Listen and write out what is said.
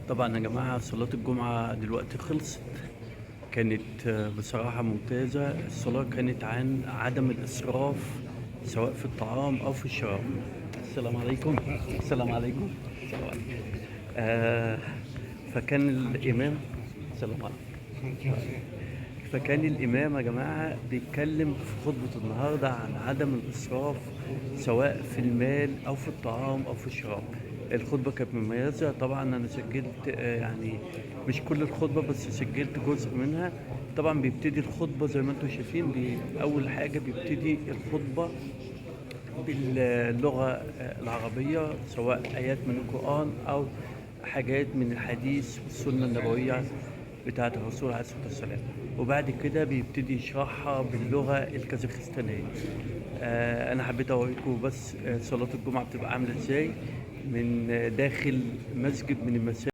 طبعا يا جماعة صلاة الجمعة دلوقتي خلصت. كانت بصراحة ممتازة. الصلاة كانت عن عدم الإسراف سواء في الطعام أو في الشراب. السلام عليكم. السلام عليكم. السلام عليكم. آه فكان الإمام. السلام عليكم. فكان الإمام يا جماعة بيتكلم في خطبة النهاردة عن عدم الإسراف سواء في المال أو في الطعام أو في الشراب. الخطبة كانت مميزة. طبعا أنا سجلت يعني مش كل الخطبة بس سجلت جزء منها. طبعا بيبتدي الخطبة زي ما انتم شايفين. أول حاجة بيبتدي الخطبة باللغة العربية سواء آيات من القرآن أو حاجات من الحديث والسنة النبوية بتاعة الرسول عليه الصلاة والسلام. وبعد كده بيبتدي يشرحها باللغة الكازاخستانية. أنا حبيت أوريكم بس صلاة الجمعة بتبقى عاملة إزاي من داخل مسجد من المساجد